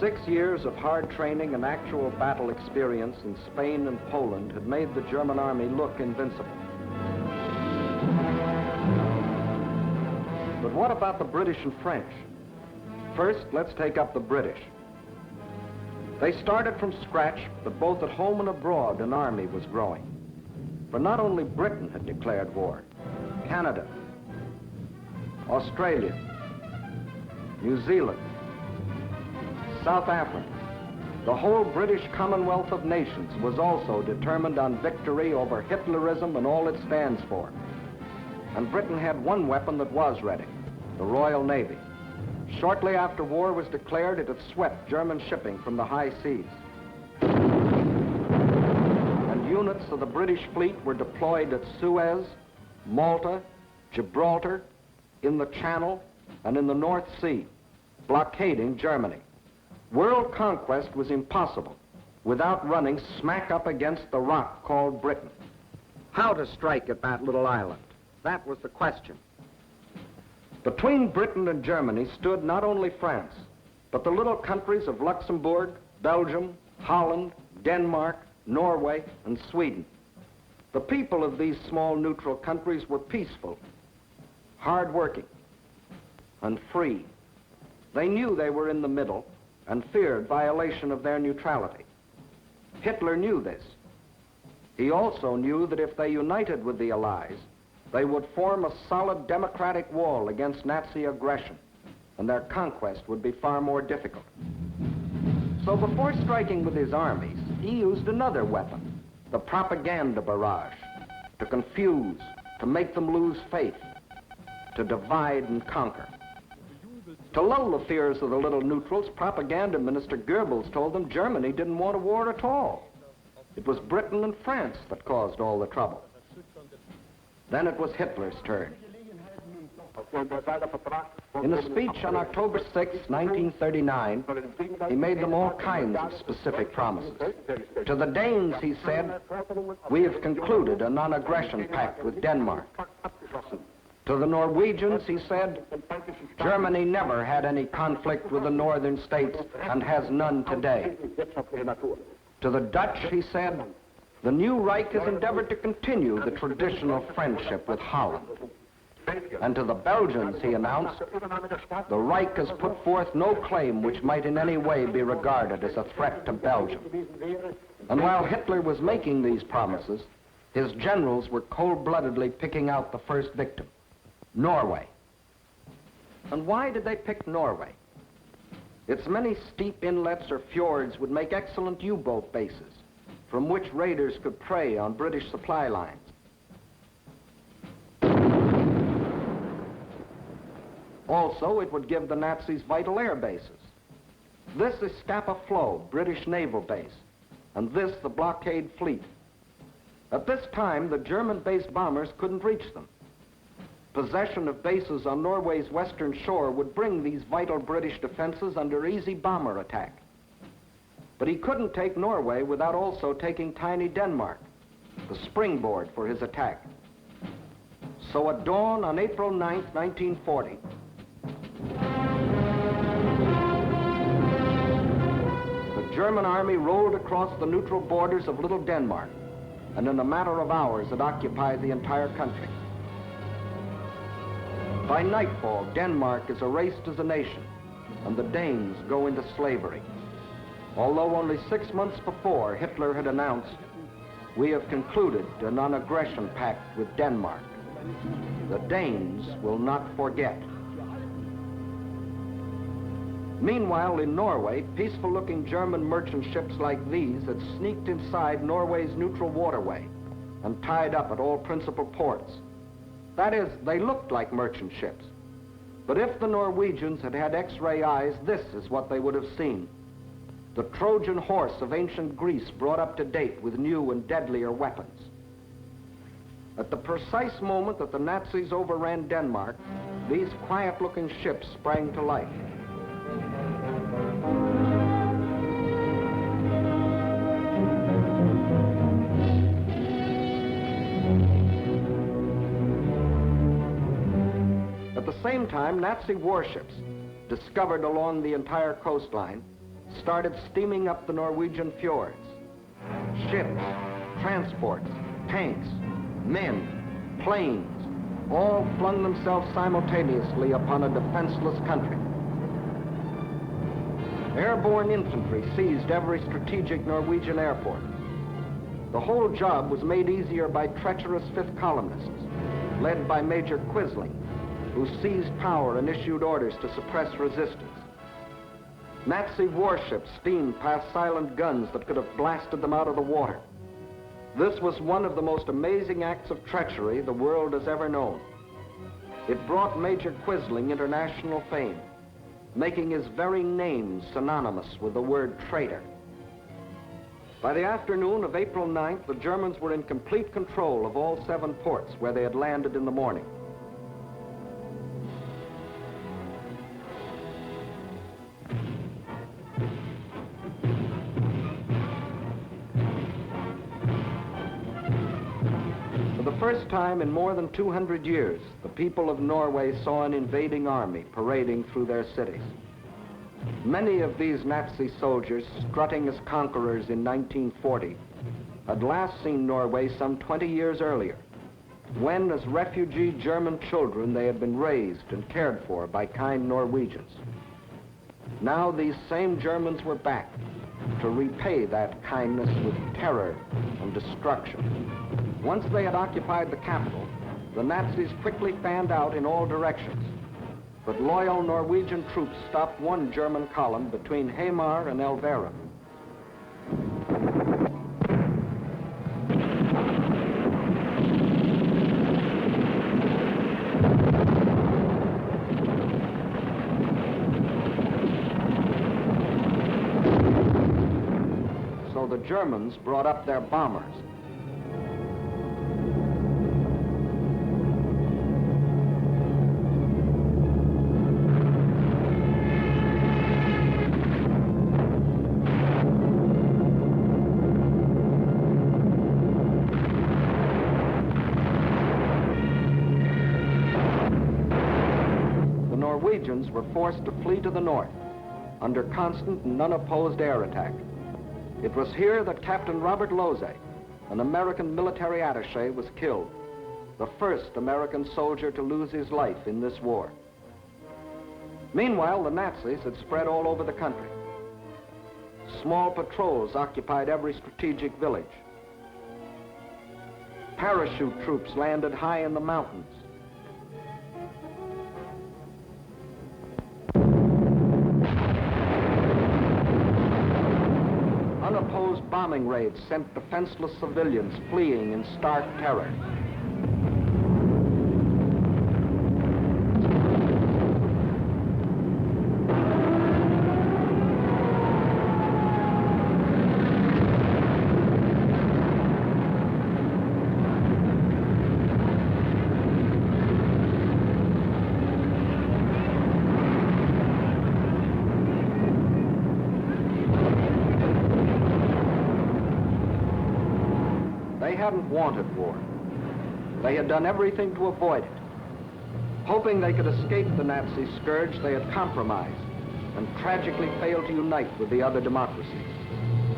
6 years of hard training and actual battle experience in Spain and Poland had made the German army look invincible. But what about the British and French? First, let's take up the British. They started from scratch, but both at home and abroad, an army was growing. For not only Britain had declared war, Canada, Australia, New Zealand, South Africa, the whole British Commonwealth of Nations was also determined on victory over Hitlerism and all it stands for. And Britain had one weapon that was ready, the Royal Navy. Shortly after war was declared, it had swept German shipping from the high seas. And units of the British fleet were deployed at Suez, Malta, Gibraltar, in the Channel, and in the North Sea, blockading Germany. World conquest was impossible without running smack up against the rock called Britain. How to strike at that little island? That was the question. Between Britain and Germany stood not only France, but the little countries of Luxembourg, Belgium, Holland, Denmark, Norway, and Sweden. The people of these small neutral countries were peaceful, hard-working, and free. They knew they were in the middle and feared violation of their neutrality. Hitler knew this. He also knew that if they united with the Allies, they would form a solid democratic wall against Nazi aggression, and their conquest would be far more difficult. So before striking with his armies, he used another weapon, the propaganda barrage, to confuse, to make them lose faith, to divide and conquer. To lull the fears of the little neutrals, Propaganda Minister Goebbels told them Germany didn't want a war at all. It was Britain and France that caused all the trouble. Then it was Hitler's turn. In a speech on October 6, 1939, he made them all kinds of specific promises. To the Danes, he said, "We have concluded a non-aggression pact with Denmark." To the Norwegians, he said, "Germany never had any conflict with the northern states and has none today." To the Dutch, he said, "The new Reich has endeavored to continue the traditional friendship with Holland." And to the Belgians, he announced, "The Reich has put forth no claim which might in any way be regarded as a threat to Belgium." And while Hitler was making these promises, his generals were cold-bloodedly picking out the first victim, Norway. And why did they pick Norway? Its many steep inlets or fjords would make excellent U-boat bases, from which raiders could prey on British supply lines. Also, it would give the Nazis vital air bases. This is Scapa Flow, British naval base, and this the blockade fleet. At this time, the German-based bombers couldn't reach them. Possession of bases on Norway's western shore would bring these vital British defenses under easy bomber attack. But he couldn't take Norway without also taking tiny Denmark, the springboard for his attack. So at dawn on April 9, 1940, the German army rolled across the neutral borders of Little Denmark, and in a matter of hours it occupied the entire country. By nightfall, Denmark is erased as a nation, and the Danes go into slavery. Although only 6 months before, Hitler had announced, "We have concluded a non-aggression pact with Denmark. The Danes will not forget." Meanwhile, in Norway, peaceful-looking German merchant ships like these had sneaked inside Norway's neutral waterway and tied up at all principal ports. That is, they looked like merchant ships. But if the Norwegians had had X-ray eyes, this is what they would have seen. The Trojan horse of ancient Greece brought up to date with new and deadlier weapons. At the precise moment that the Nazis overran Denmark, these quiet-looking ships sprang to life. At the same time, Nazi warships, discovered along the entire coastline, started steaming up the Norwegian fjords. Ships, transports, tanks, men, planes, all flung themselves simultaneously upon a defenseless country. Airborne infantry seized every strategic Norwegian airport. The whole job was made easier by treacherous fifth columnists, led by Major Quisling, who seized power and issued orders to suppress resistance. Nazi warships steamed past silent guns that could have blasted them out of the water. This was one of the most amazing acts of treachery the world has ever known. It brought Major Quisling international fame, making his very name synonymous with the word traitor. By the afternoon of April 9th, the Germans were in complete control of all 7 ports where they had landed in the morning. For the first time in more than 200 years, the people of Norway saw an invading army parading through their cities. Many of these Nazi soldiers, strutting as conquerors in 1940, had last seen Norway some 20 years earlier, when, as refugee German children, they had been raised and cared for by kind Norwegians. Now these same Germans were back to repay that kindness with terror and destruction. Once they had occupied the capital, the Nazis quickly fanned out in all directions. But loyal Norwegian troops stopped one German column between Hamar and Elvera. So the Germans brought up their bombers. Norwegians were forced to flee to the north under constant and unopposed air attack. It was here that Captain Robert Losey, an American military attaché, was killed, the first American soldier to lose his life in this war. Meanwhile, the Nazis had spread all over the country. Small patrols occupied every strategic village. Parachute troops landed high in the mountains. Unopposed bombing raids sent defenseless civilians fleeing in stark terror. They hadn't wanted war. They had done everything to avoid it. Hoping they could escape the Nazi scourge, they had compromised and tragically failed to unite with the other democracies.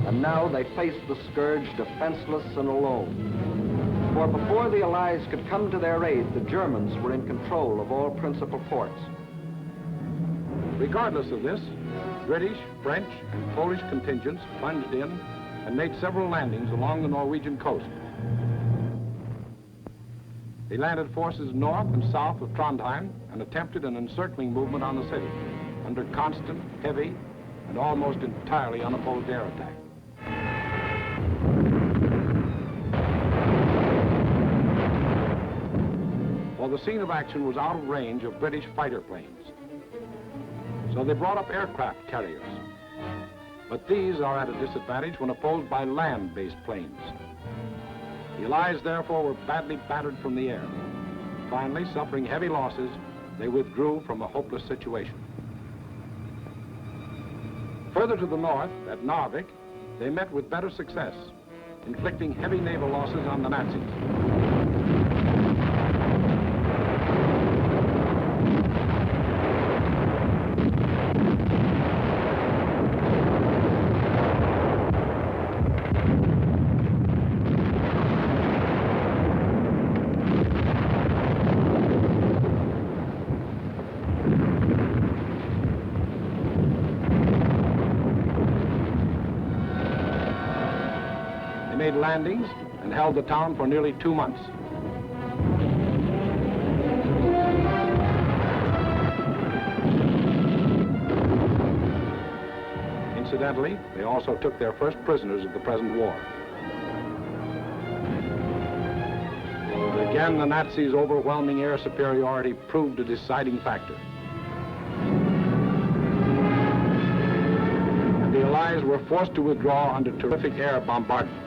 And now they faced the scourge defenseless and alone. For before the Allies could come to their aid, the Germans were in control of all principal ports. Regardless of this, British, French, and Polish contingents plunged in and made several landings along the Norwegian coast. They landed forces north and south of Trondheim and attempted an encircling movement on the city under constant, heavy, and almost entirely unopposed air attack. Well, the scene of action was out of range of British fighter planes, so they brought up aircraft carriers. But these are at a disadvantage when opposed by land-based planes. The Allies, therefore, were badly battered from the air. Finally, suffering heavy losses, they withdrew from a hopeless situation. Further to the north, at Narvik, they met with better success, inflicting heavy naval losses on the Nazis. made landings and held the town for nearly 2 months. Incidentally, they also took their first prisoners of the present war. But again, the Nazis' overwhelming air superiority proved a deciding factor. And the Allies were forced to withdraw under terrific air bombardment.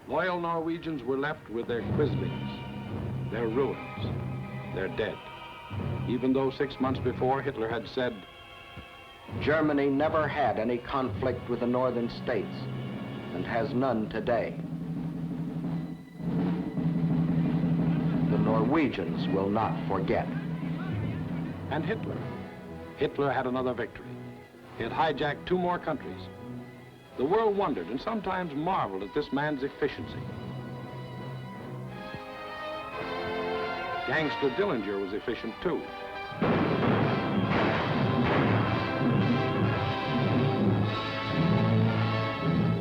Loyal Norwegians were left with their Quislings, their ruins, their dead. Even though 6 months before Hitler had said, Germany never had any conflict with the northern states and has none today. The Norwegians will not forget. and Hitler. Hitler had another victory. He had hijacked 2 more countries. The world wondered and sometimes marveled at this man's efficiency. Gangster Dillinger was efficient too.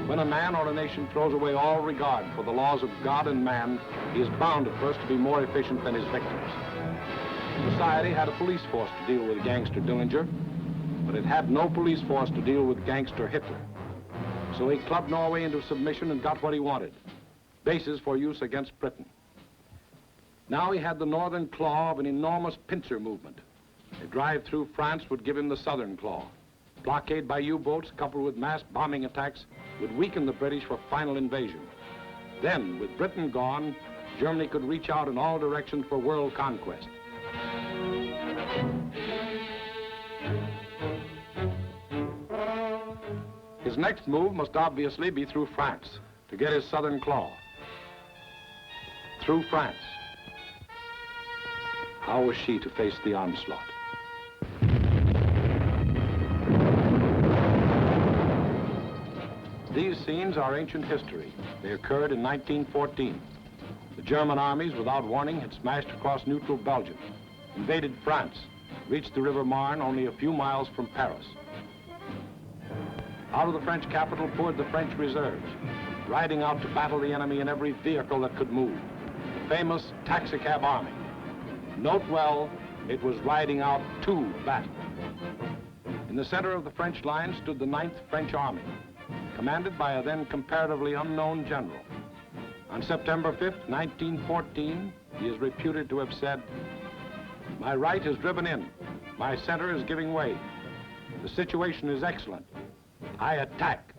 When a man or a nation throws away all regard for the laws of God and man, he is bound at first to be more efficient than his victims. Society had a police force to deal with Gangster Dillinger, but it had no police force to deal with Gangster Hitler. So he clubbed Norway into submission and got what he wanted, bases for use against Britain. Now he had the northern claw of an enormous pincer movement. A drive through France would give him the southern claw. Blockade by U-boats coupled with mass bombing attacks would weaken the British for final invasion. Then, with Britain gone, Germany could reach out in all directions for world conquest. His next move must obviously be through France, to get his southern claw. Through France. How was she to face the onslaught? These scenes are ancient history. They occurred in 1914. The German armies, without warning, had smashed across neutral Belgium, invaded France, reached the River Marne only a few miles from Paris. Out of the French capital poured the French reserves, riding out to battle the enemy in every vehicle that could move. The famous taxicab army. Note well, it was riding out to battle. In the center of the French line stood the 9th French Army, commanded by a then comparatively unknown general. On September 5th, 1914, he is reputed to have said, "My right is driven in. My center is giving way. The situation is excellent. I attack."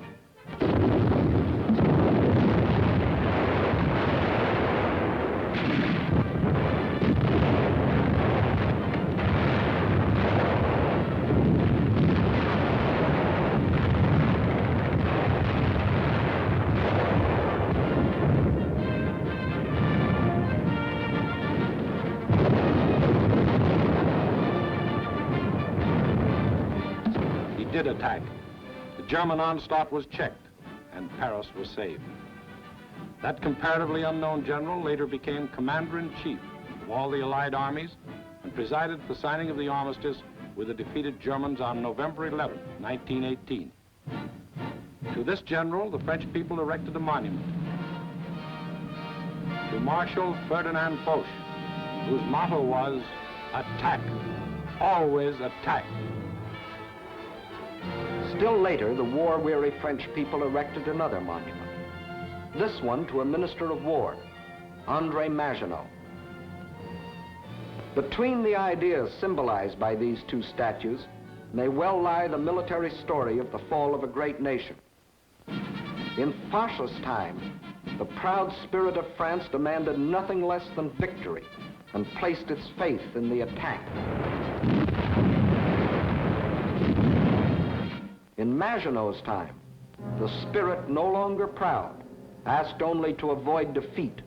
Did attack. The German onslaught was checked, and Paris was saved. That comparatively unknown general later became commander-in-chief of all the Allied armies and presided at the signing of the armistice with the defeated Germans on November 11, 1918. To this general, the French people erected a monument. To Marshal Ferdinand Foch, whose motto was, "Attack, always attack." Still later, the war-weary French people erected another monument. This one to a minister of war, André Maginot. Between the ideas symbolized by these 2 statues may well lie the military story of the fall of a great nation. In Foch's time, the proud spirit of France demanded nothing less than victory and placed its faith in the attack. In Maginot's time, the spirit, no longer proud, asked only to avoid defeat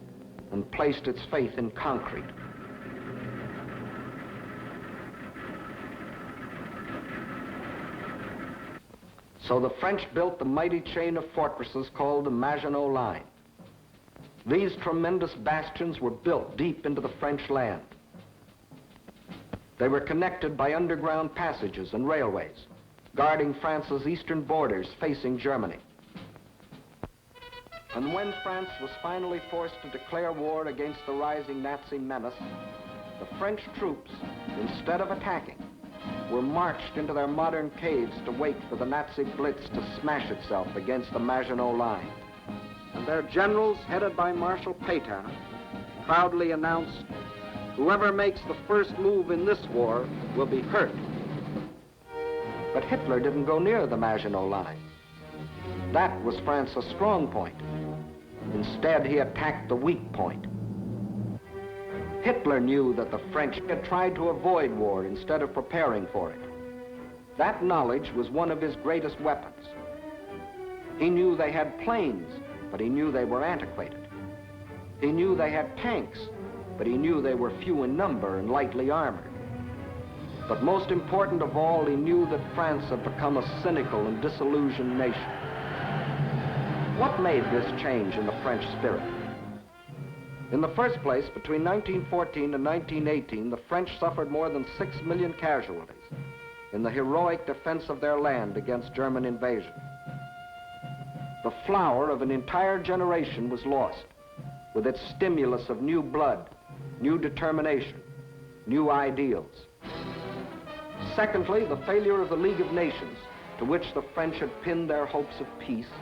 and placed its faith in concrete. So the French built the mighty chain of fortresses called the Maginot Line. These tremendous bastions were built deep into the French land. They were connected by underground passages and railways, guarding France's eastern borders facing Germany. And when France was finally forced to declare war against the rising Nazi menace, the French troops, instead of attacking, were marched into their modern caves to wait for the Nazi blitz to smash itself against the Maginot Line. And their generals, headed by Marshal Pétain, proudly announced, "Whoever makes the first move in this war will be hurt." But Hitler didn't go near the Maginot Line. That was France's strong point. Instead, he attacked the weak point. Hitler knew that the French had tried to avoid war instead of preparing for it. That knowledge was one of his greatest weapons. He knew they had planes, but he knew they were antiquated. He knew they had tanks, but he knew they were few in number and lightly armored. But most important of all, he knew that France had become a cynical and disillusioned nation. What made this change in the French spirit? In the first place, between 1914 and 1918, the French suffered more than 6 million casualties in the heroic defense of their land against German invasion. The flower of an entire generation was lost, with its stimulus of new blood, new determination, new ideals. Secondly, the failure of the League of Nations, to which the French had pinned their hopes of peace,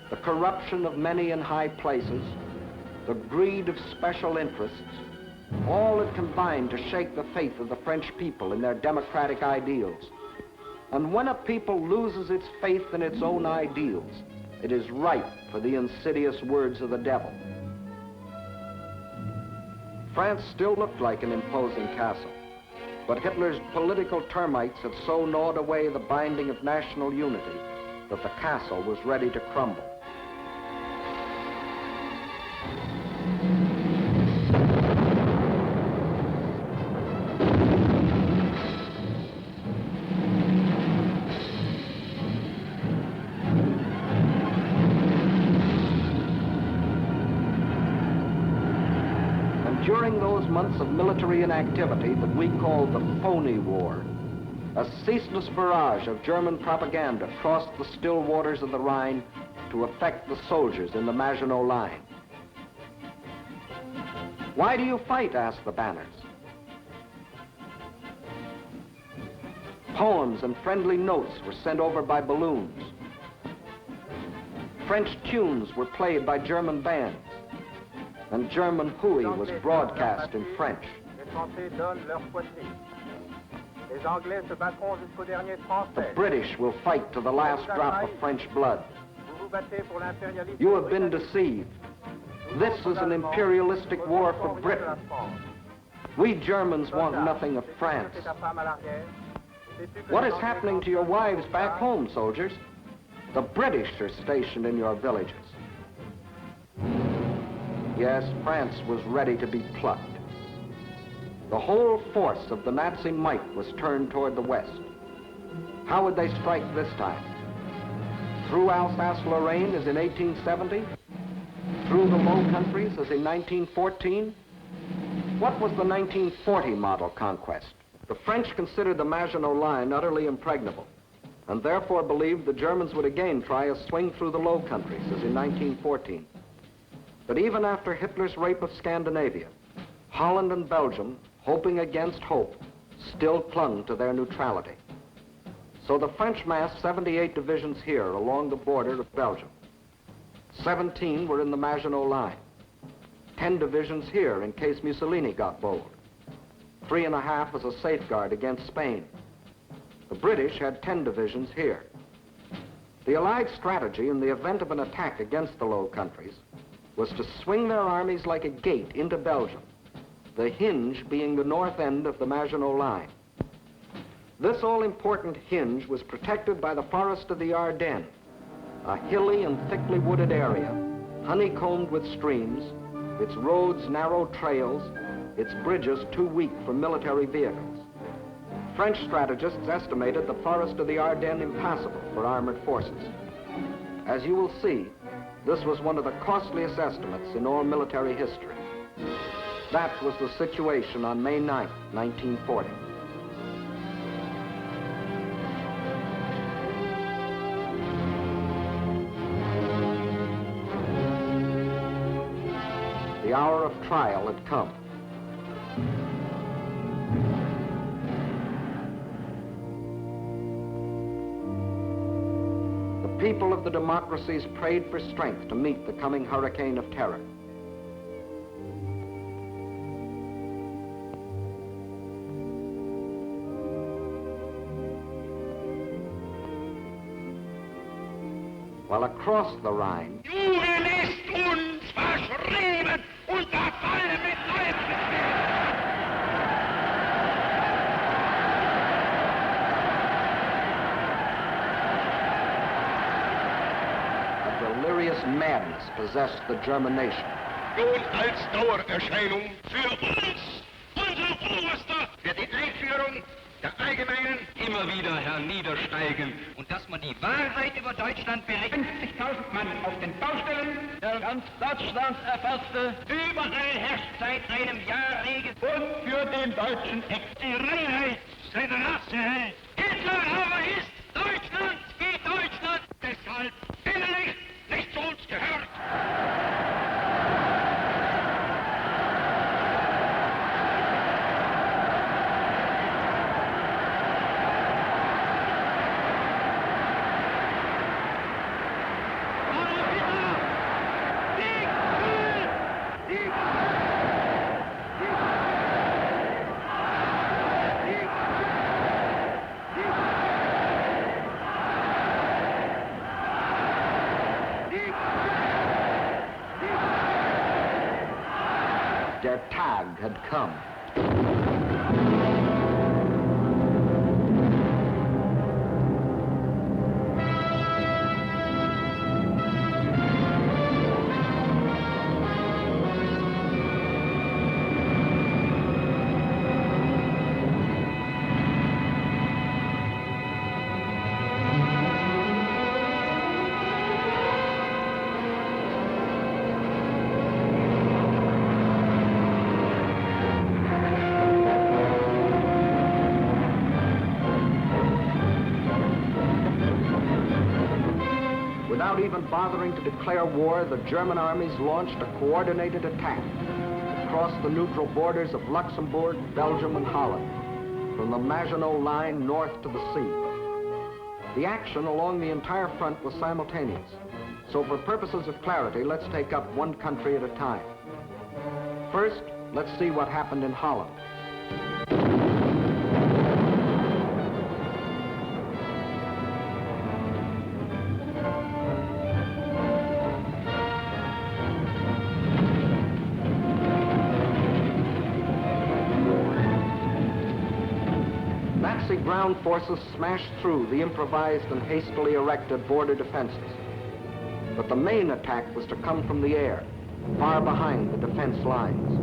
the corruption of many in high places, the greed of special interests, all had combined to shake the faith of the French people in their democratic ideals. And when a people loses its faith in its own ideals, it is ripe for the insidious words of the devil. France still looked like an imposing castle, but Hitler's political termites had so gnawed away the binding of national unity that the castle was ready to crumble. During those months of military inactivity that we called the phony war, a ceaseless barrage of German propaganda crossed the still waters of the Rhine to affect the soldiers in the Maginot Line. "Why do you fight?" asked the banners. Poems and friendly notes were sent over by balloons. French tunes were played by German bands, and German hooey was broadcast in French. The British will fight to the last drop of French blood. You have been deceived. This is an imperialistic war for Britain. We Germans want nothing of France. What is happening to your wives back home, soldiers? The British are stationed in your villages. Yes, France was ready to be plucked. The whole force of the Nazi might was turned toward the west. How would they strike this time? Through Alsace-Lorraine as in 1870? Through the Low Countries as in 1914? What was the 1940 model conquest? The French considered the Maginot Line utterly impregnable, and therefore believed the Germans would again try a swing through the Low Countries as in 1914. But even after Hitler's rape of Scandinavia, Holland and Belgium, hoping against hope, still clung to their neutrality. So the French massed 78 divisions here along the border of Belgium. 17 were in the Maginot Line. 10 divisions here in case Mussolini got bold. 3.5 as a safeguard against Spain. The British had 10 divisions here. The Allied strategy in the event of an attack against the Low Countries was to swing their armies like a gate into Belgium, the hinge being the north end of the Maginot Line. This all-important hinge was protected by the forest of the Ardennes, a hilly and thickly wooded area, honeycombed with streams, its roads narrow trails, its bridges too weak for military vehicles. French strategists estimated the forest of the Ardennes impassable for armored forces. As you will see, this was one of the costliest estimates in all military history. That was the situation on May 9, 1940. The hour of trial had come. The people of the democracies prayed for strength to meet the coming hurricane of terror. While across the Rhine, Jugend ist uns verschrieben und verfallen mit Leibeswert. a delirious madness possessed the German nation. Nun als Dauererscheinung für uns, unser Oberster, wird die Einführung der allgemeinen immer wieder herniedersteigen und dass man die Wahrheit über Deutschland berichtet. 50.000 Mann auf den Baustellen, der ganz Deutschland erfasste, überall herrscht seit einem Jahr Regen und für den deutschen Ex. Die Reinheit seiner Rasse. Hitler aber ist Deutschland wie Deutschland, deshalb innerlich nicht zu uns gehört. Der Tag had come. Without even bothering to declare war, the German armies launched a coordinated attack across the neutral borders of Luxembourg, Belgium, and Holland, from the Maginot Line north to the sea. The action along the entire front was simultaneous, so for purposes of clarity, let's take up one country at a time. First, let's see what happened in Holland. Nazi ground forces smashed through the improvised and hastily erected border defenses. But the main attack was to come from the air, far behind the defense lines.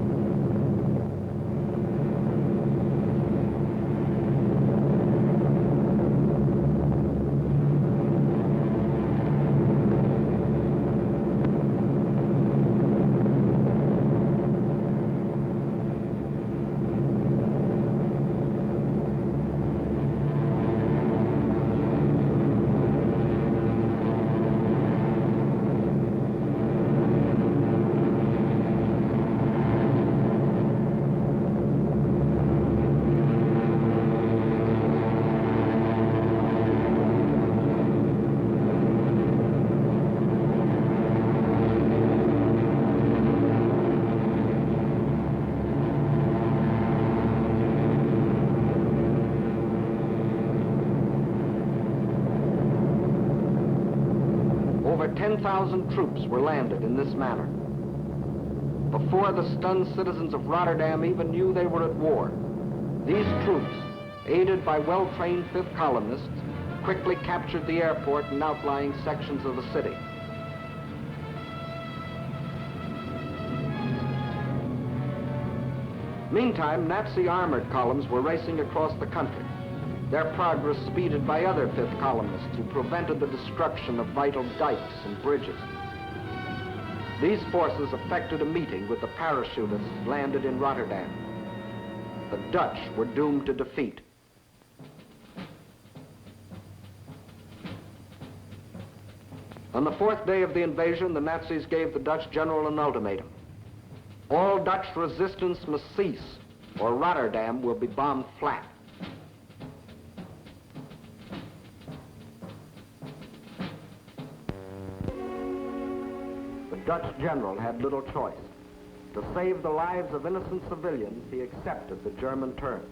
10,000 troops were landed in this manner. Before the stunned citizens of Rotterdam even knew they were at war, these troops, aided by well-trained fifth columnists, quickly captured the airport and outlying sections of the city. Meantime, Nazi armored columns were racing across the country, their progress speeded by other fifth columnists who prevented the destruction of vital dikes and bridges. These forces effected a meeting with the parachutists landed in Rotterdam. The Dutch were doomed to defeat. On the fourth day of the invasion, the Nazis gave the Dutch general an ultimatum. All Dutch resistance must cease, or Rotterdam will be bombed flat. The Dutch general had little choice. To save the lives of innocent civilians, he accepted the German terms.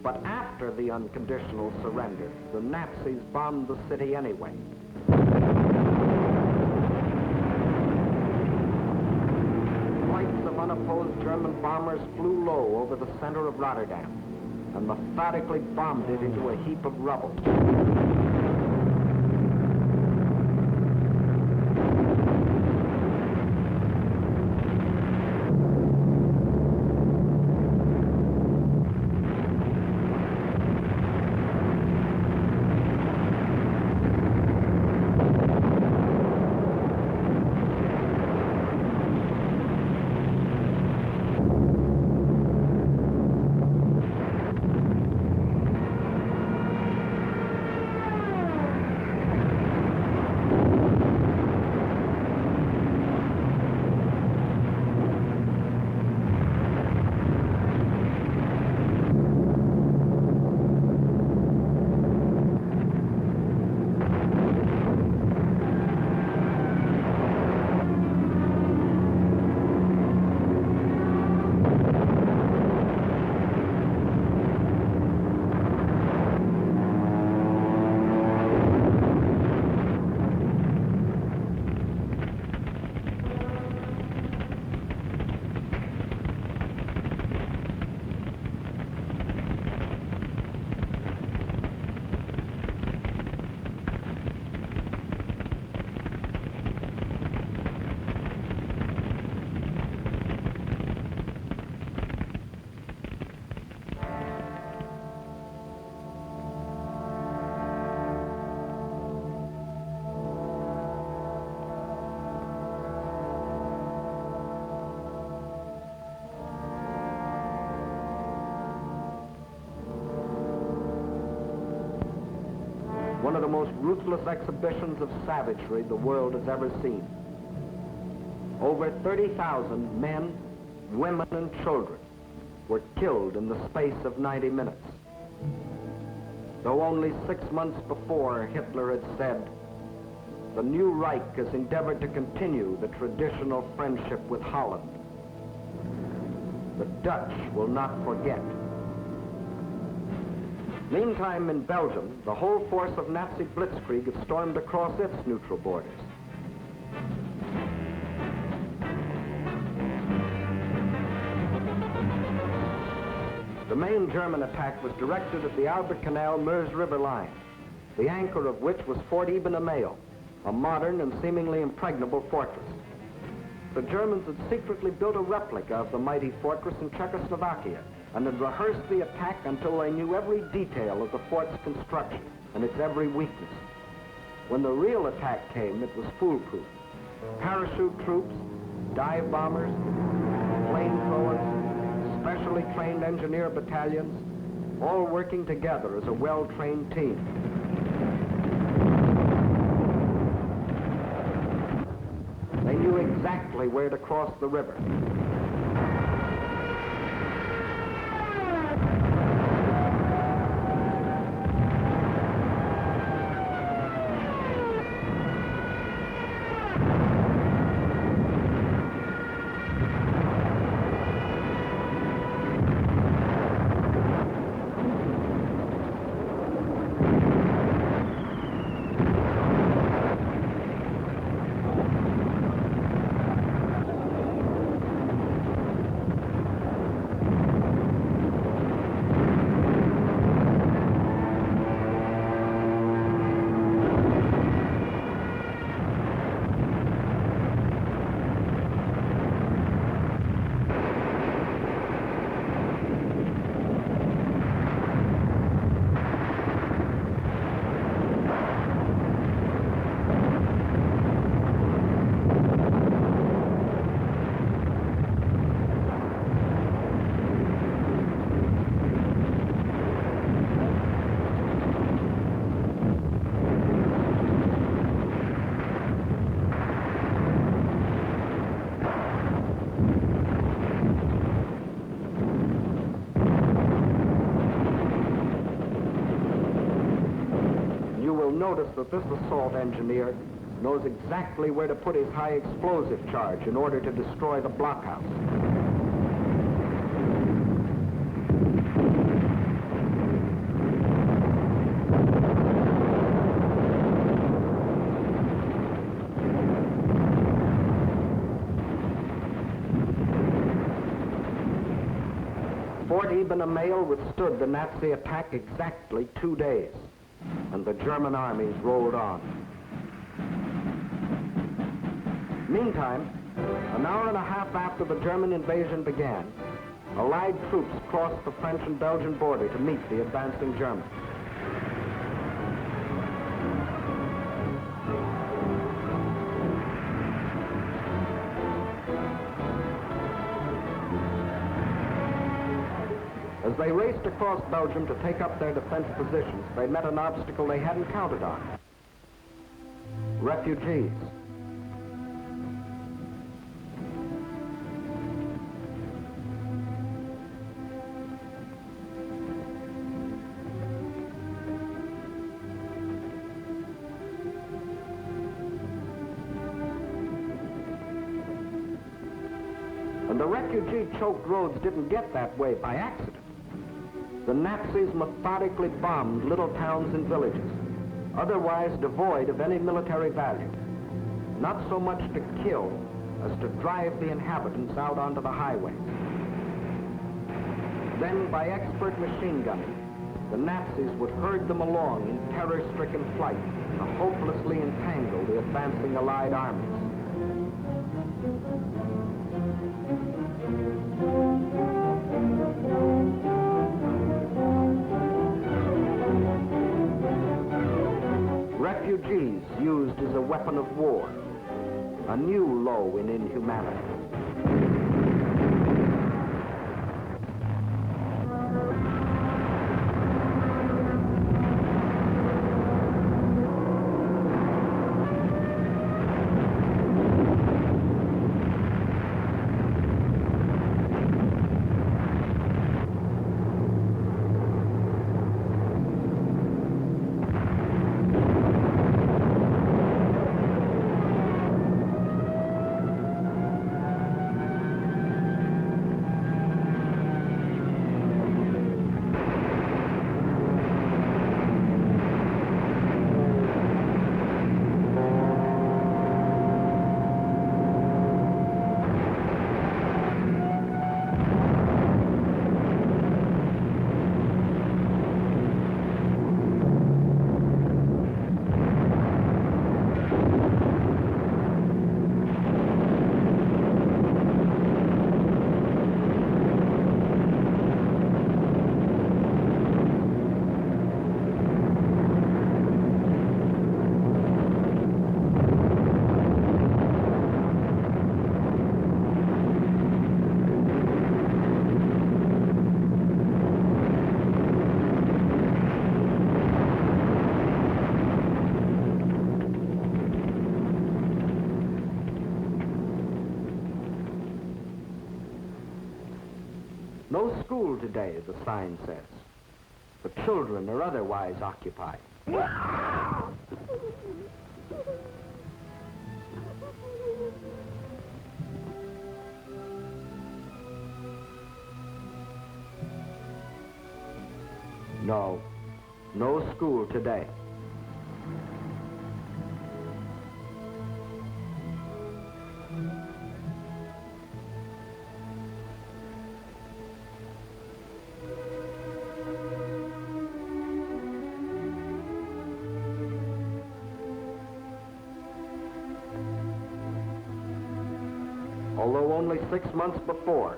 But after the unconditional surrender, the Nazis bombed the city anyway. Flights of unopposed German bombers flew low over the center of Rotterdam and methodically bombed it into a heap of rubble. One of the most ruthless exhibitions of savagery the world has ever seen. Over 30,000 men, women, and children were killed in the space of 90 minutes. Though only 6 months before Hitler had said, the new Reich has endeavored to continue the traditional friendship with Holland. The Dutch will not forget. Meantime, in Belgium, the whole force of Nazi blitzkrieg had stormed across its neutral borders. The main German attack was directed at the Albert Canal-Meuse River line, the anchor of which was Fort Ibn Amael, a modern and seemingly impregnable fortress. The Germans had secretly built a replica of the mighty fortress in Czechoslovakia and had rehearsed the attack until they knew every detail of the fort's construction and its every weakness. When the real attack came, it was foolproof. Parachute troops, dive bombers, flamethrowers, specially trained engineer battalions, all working together as a well-trained team. They knew exactly where to cross the river. notice that this assault engineer knows exactly where to put his high explosive charge in order to destroy the blockhouse. Fort Eben-Emael withstood the Nazi attack exactly 2 days, and the German armies rolled on. Meantime, an hour and a half after the German invasion began, Allied troops crossed the French and Belgian border to meet the advancing Germans. As they raced across Belgium to take up their defense positions, they met an obstacle they hadn't counted on. Refugees. And the refugee-choked roads didn't get that way by accident. The Nazis methodically bombed little towns and villages, otherwise devoid of any military value, not so much to kill as to drive the inhabitants out onto the highways. Then, by expert machine gunning, the Nazis would herd them along in terror-stricken flight to hopelessly entangle the advancing Allied armies. Refugees used as a weapon of war, a new low in inhumanity. No school today, the sign says. The children are otherwise occupied. No, no school today. Although only 6 months before,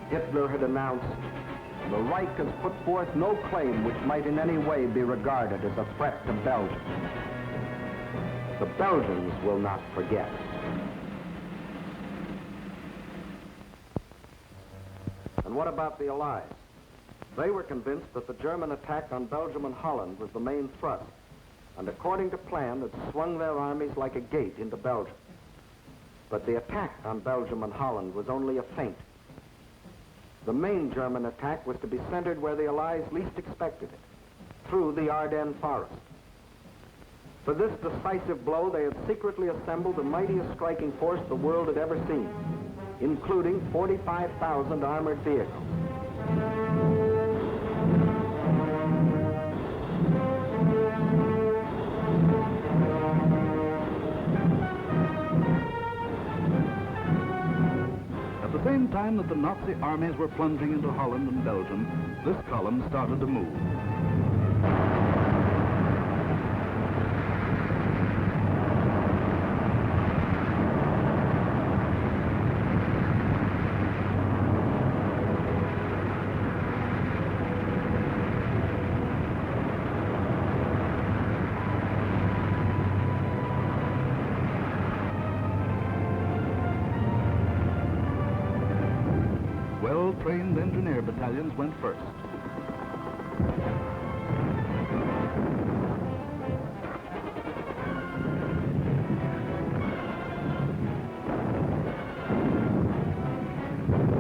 Hitler had announced, "The Reich has put forth no claim which might in any way be regarded as a threat to Belgium." The Belgians will not forget. And what about the Allies? They were convinced that the German attack on Belgium and Holland was the main thrust, and according to plan had swung their armies like a gate into Belgium. But the attack on Belgium and Holland was only a feint. The main German attack was to be centered where the Allies least expected it, through the Ardennes forest. For this decisive blow, they had secretly assembled the mightiest striking force the world had ever seen, including 45,000 armored vehicles. At the same time that the Nazi armies were plunging into Holland and Belgium, this column started to move. Well-trained engineer battalions went first.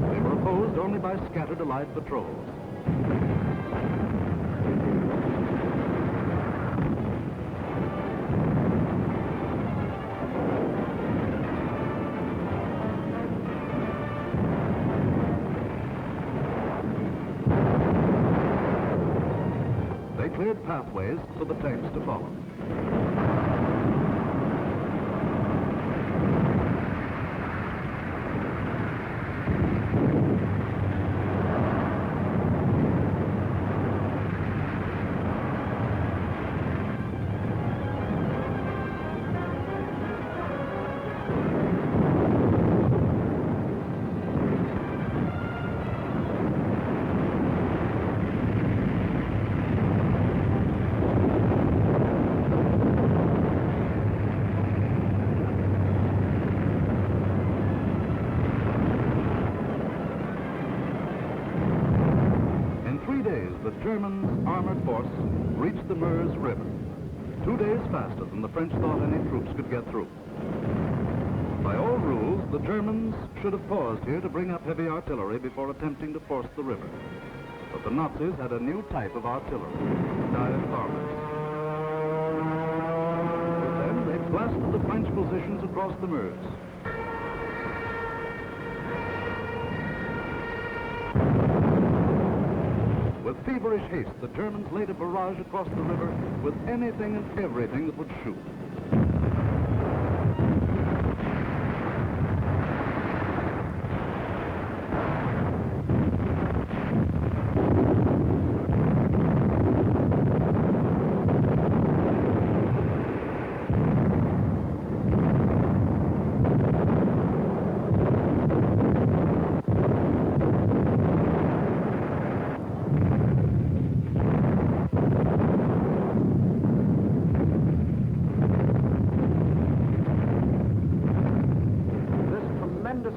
They were opposed only by scattered Allied patrols. Cleared pathways for the tanks to follow. The German armored force reached the Meuse River, 2 days faster than the French thought any troops could get through. By all rules, the Germans should have paused here to bring up heavy artillery before attempting to force the river. But the Nazis had a new type of artillery, dive bombers. With them, they blasted the French positions across the Meuse. With feverish haste, the Germans laid a barrage across the river with anything and everything that would shoot.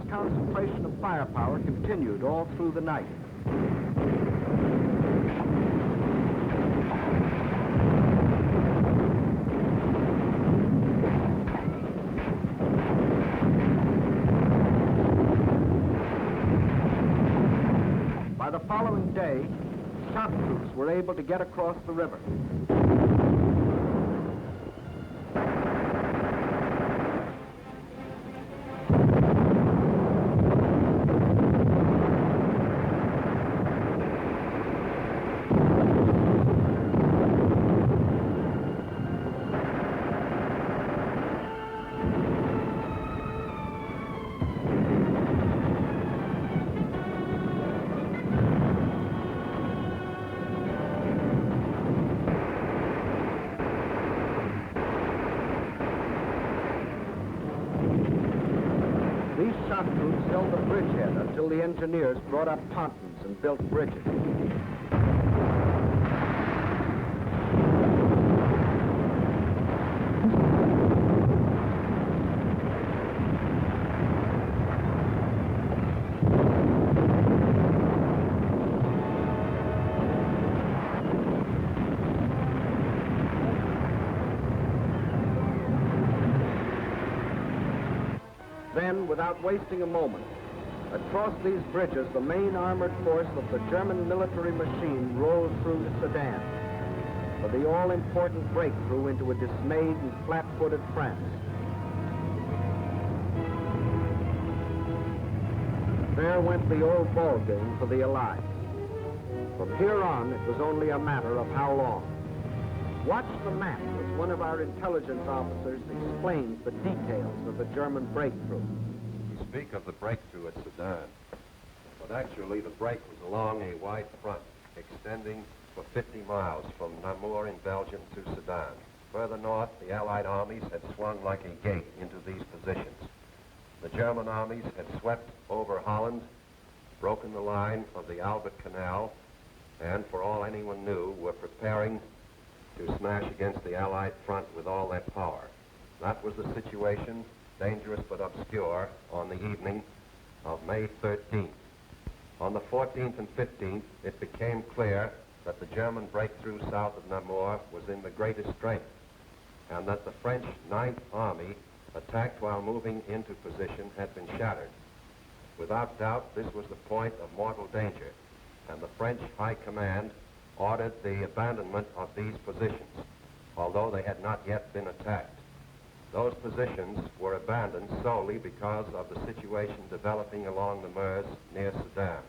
Concentration of firepower continued all through the night. By the following day, shock troops were able to get across the river. These shock troops held the bridgehead until the engineers brought up pontons and built bridges. Then, without wasting a moment, across these bridges, the main armored force of the German military machine rolled through Sedan. for the all-important breakthrough into a dismayed and flat-footed France. There went the old ball game for the Allies. From here on, it was only a matter of how long. Watch the map as one of our intelligence officers explains the details of the German breakthrough. You speak of the breakthrough at Sedan, but actually the break was along a wide front extending for 50 miles from Namur in Belgium to Sedan. Further north, the Allied armies had swung like a gate into these positions. The German armies had swept over Holland, broken the line of the Albert Canal, and for all anyone knew, were preparing to smash against the Allied front with all their power. That was the situation, dangerous but obscure, on the evening of May 13th. On the 14th and 15th, it became clear that the German breakthrough south of Namur was in the greatest strength, and that the French Ninth Army, attacked while moving into position, had been shattered. Without doubt, this was the point of mortal danger, and the French High Command ordered the abandonment of these positions, although they had not yet been attacked. Those positions were abandoned solely because of the situation developing along the Meuse near Sedan.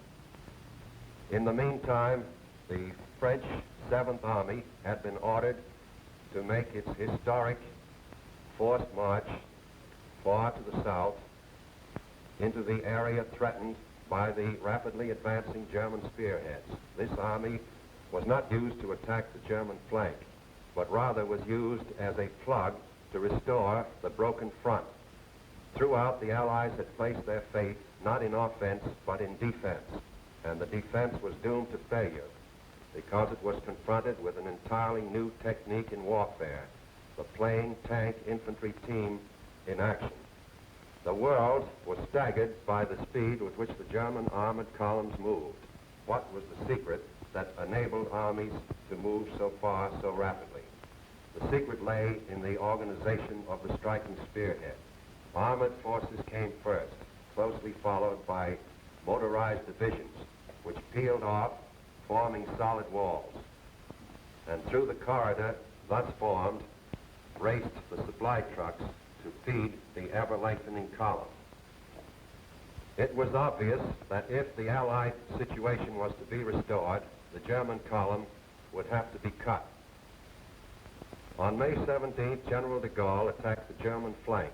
In the meantime, the French 7th Army had been ordered to make its historic forced march far to the south into the area threatened by the rapidly advancing German spearheads. This army was not used to attack the German flank, but rather was used as a plug to restore the broken front. Throughout, the Allies had placed their faith not in offense, but in defense, and the defense was doomed to failure because it was confronted with an entirely new technique in warfare, the plain tank infantry team in action. The world was staggered by the speed with which the German armored columns moved. What was the secret that enabled armies to move so far so rapidly? The secret lay in the organization of the striking spearhead. Armored forces came first, closely followed by motorized divisions, which peeled off, forming solid walls. And through the corridor thus formed raced the supply trucks to feed the ever-lengthening column. It was obvious that if the Allied situation was to be restored, the German column would have to be cut. On May 17th, General de Gaulle attacked the German flank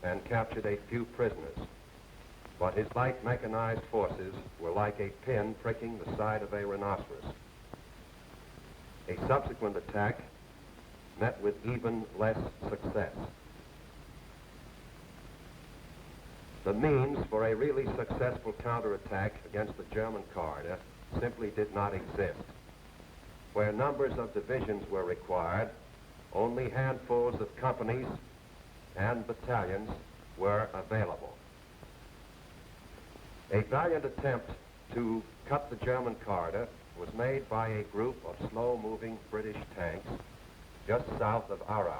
and captured a few prisoners. But his light mechanized forces were like a pin pricking the side of a rhinoceros. A subsequent attack met with even less success. The means for a really successful counterattack against the German corridor simply did not exist. Where numbers of divisions were required, only handfuls of companies and battalions were available. A valiant attempt to cut the German corridor was made by a group of slow-moving British tanks just south of Arras.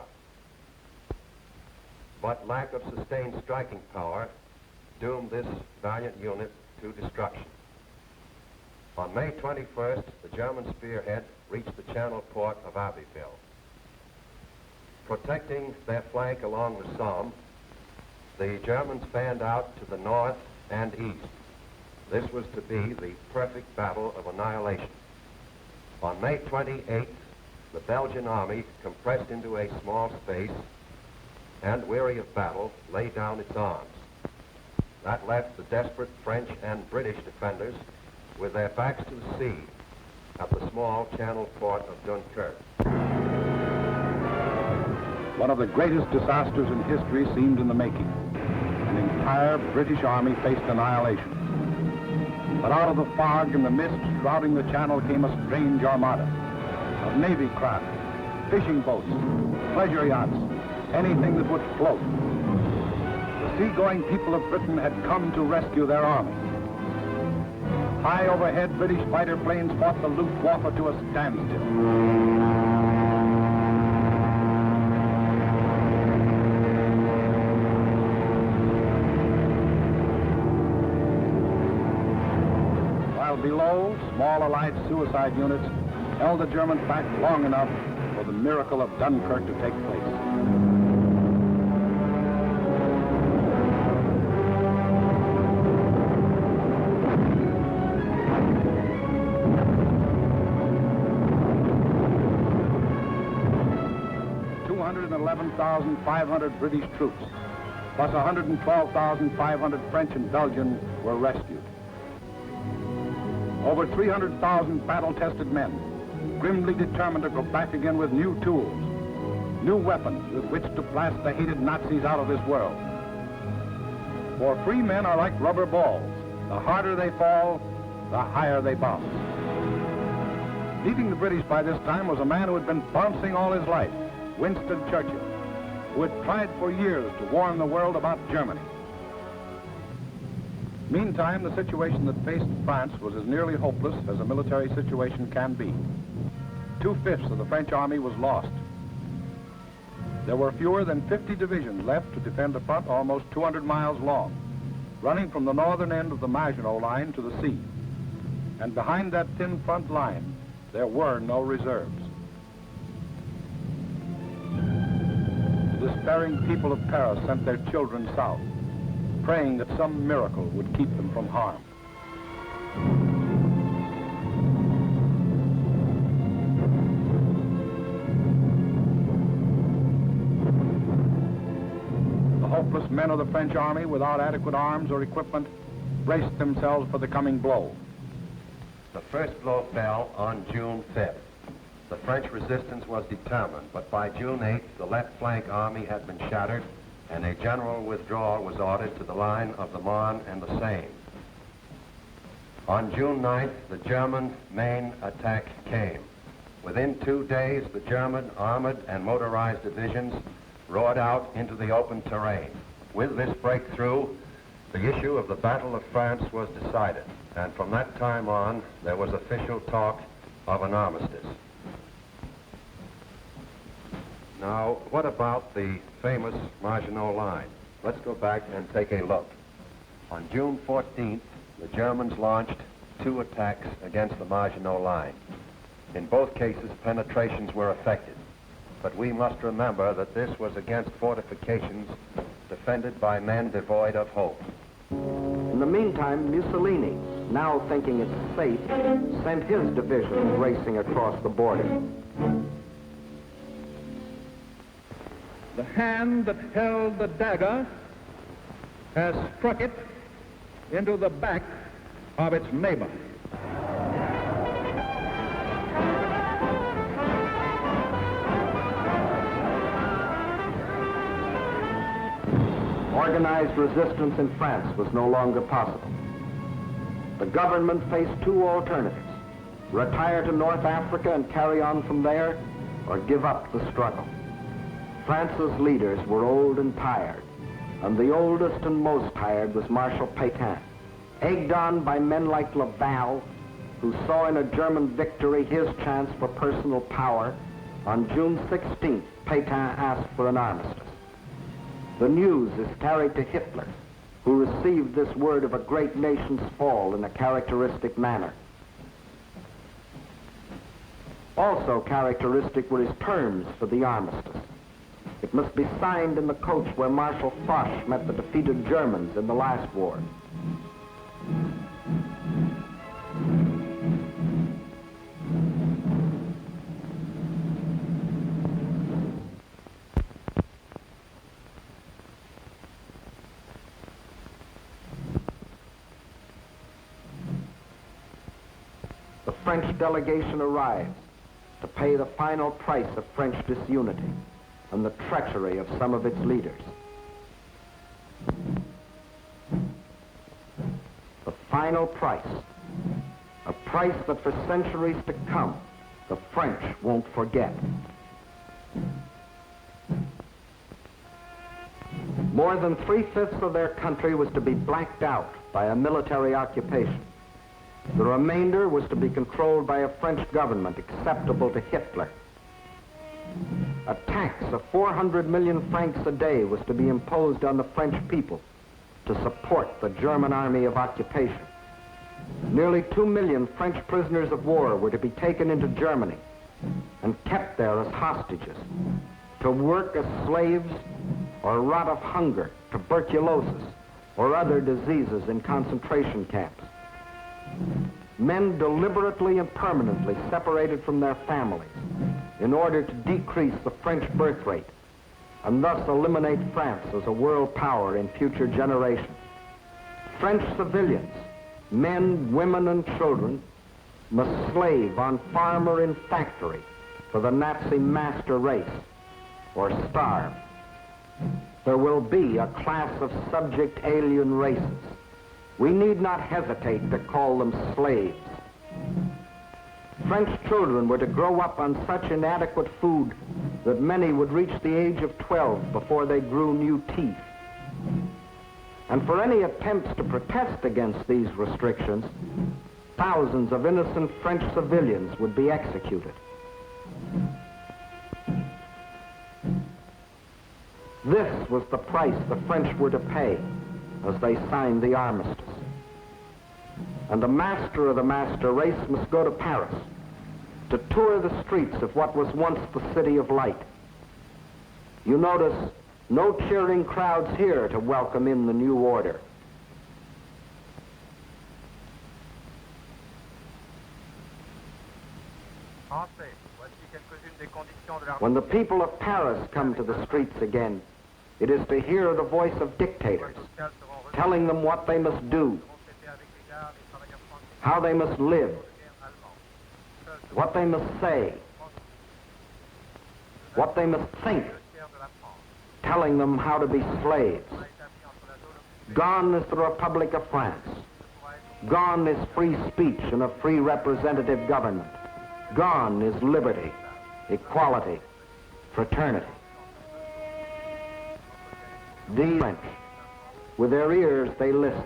But lack of sustained striking power doomed this valiant unit to destruction. On May 21st, the German spearhead reached the channel port of Abbeville. Protecting their flank along the Somme, the Germans fanned out to the north and east. This was to be the perfect battle of annihilation. On May 28th, the Belgian army, compressed into a small space and weary of battle, laid down its arms. That left the desperate French and British defenders with their backs to the sea at the small channel port of Dunkirk. One of the greatest disasters in history seemed in the making. An entire British army faced annihilation. But out of the fog and the mist shrouding the channel came a strange armada of Navy craft, fishing boats, pleasure yachts, anything that would float. The seagoing people of Britain had come to rescue their army. High overhead, British fighter planes fought the Luftwaffe to a standstill. Below, small Allied suicide units held the Germans back long enough for the miracle of Dunkirk to take place. $211,500 British troops, plus 112,500 French and Belgian were rescued. Over 300,000 battle-tested men, grimly determined to go back again with new tools, new weapons with which to blast the hated Nazis out of this world. For free men are like rubber balls. The harder they fall, the higher they bounce. Leading the British by this time was a man who had been bouncing all his life, Winston Churchill, who had tried for years to warn the world about Germany. Meantime, the situation that faced France was as nearly hopeless as a military situation can be. 2/5 of the French army was lost. There were fewer than 50 divisions left to defend a front almost 200 miles long, running from the northern end of the Maginot Line to the sea. And behind that thin front line, there were no reserves. The despairing people of Paris sent their children south, praying that some miracle would keep them from harm. The hopeless men of the French army, without adequate arms or equipment, braced themselves for the coming blow. The first blow fell on June 5th. The French resistance was determined, but by June 8th, the left flank army had been shattered, and a general withdrawal was ordered to the line of the Marne and the Seine. On June 9th, the German main attack came. Within 2 days, the German armored and motorized divisions roared out into the open terrain. With this breakthrough, the issue of the Battle of France was decided, and from that time on, there was official talk of an armistice. Now, what about the famous Maginot Line? Let's go back and take a look. On June 14th, the Germans launched 2 attacks against the Maginot Line. In both cases, penetrations were effected. But we must remember that this was against fortifications defended by men devoid of hope. In the meantime, Mussolini, now thinking it's safe, sent his division racing across the border. The hand that held the dagger has struck it into the back of its neighbor. Organized resistance in France was no longer possible. The government faced 2 alternatives: retire to North Africa and carry on from there, or give up the struggle. France's leaders were old and tired, and the oldest and most tired was Marshal Pétain. Egged on by men like Laval, who saw in a German victory his chance for personal power, on June 16th, Pétain asked for an armistice. The news is carried to Hitler, who received this word of a great nation's fall in a characteristic manner. Also characteristic were his terms for the armistice. It must be signed in the coach where Marshal Foch met the defeated Germans in the last war. The French delegation arrives to pay the final price of French disunity and the treachery of some of its leaders. The final price, a price that for centuries to come, the French won't forget. More than 3/5 of their country was to be blacked out by a military occupation. The remainder was to be controlled by a French government acceptable to Hitler. A tax of 400 million francs a day was to be imposed on the French people to support the German army of occupation. Nearly 2 million French prisoners of war were to be taken into Germany and kept there as hostages, to work as slaves or rot of hunger, tuberculosis, or other diseases in concentration camps. Men deliberately and permanently separated from their families in order to decrease the French birth rate and thus eliminate France as a world power in future generations. French civilians, men, women, and children, must slave on farm or in factory for the Nazi master race or starve. There will be a class of subject alien races. We need not hesitate to call them slaves. French children were to grow up on such inadequate food that many would reach the age of 12 before they grew new teeth. And for any attempts to protest against these restrictions, thousands of innocent French civilians would be executed. This was the price the French were to pay as they signed the armistice. And the master of the master race must go to Paris to tour the streets of what was once the City of Light. You notice no cheering crowds here to welcome in the new order. When the people of Paris come to the streets again, it is to hear the voice of dictators telling them what they must do, how they must live, what they must say, what they must think, telling them how to be slaves. Gone is the Republic of France. Gone is free speech and a free representative government. Gone is liberty, equality, fraternity. These French, with their ears they listen,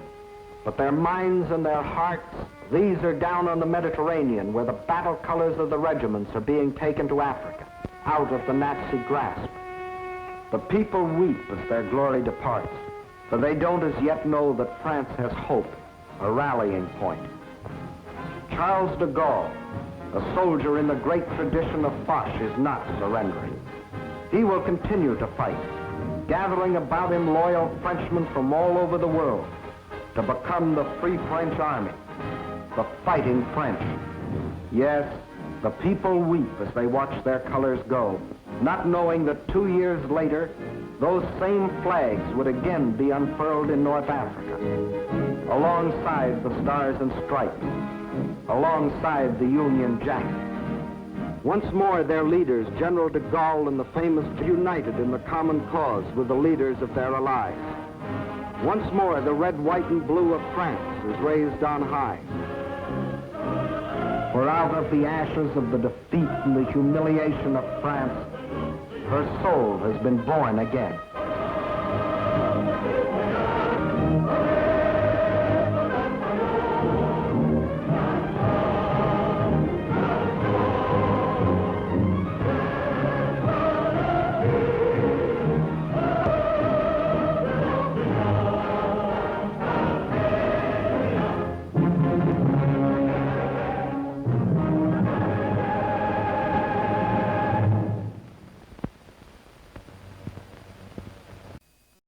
but their minds and their hearts, these are down on the Mediterranean where the battle colors of the regiments are being taken to Africa, out of the Nazi grasp. The people weep as their glory departs, for they don't as yet know that France has hope, a rallying point. Charles de Gaulle, a soldier in the great tradition of Foch, is not surrendering. He will continue to fight, gathering about him loyal Frenchmen from all over the world to become the Free French Army, the Fighting French. Yes, the people weep as they watch their colors go, not knowing that 2 years later, those same flags would again be unfurled in North Africa, alongside the Stars and Stripes, alongside the Union Jack. Once more, their leaders, General de Gaulle and the famous, united in the common cause with the leaders of their allies. Once more, the red, white, and blue of France is raised on high. For out of the ashes of the defeat and the humiliation of France, her soul has been born again.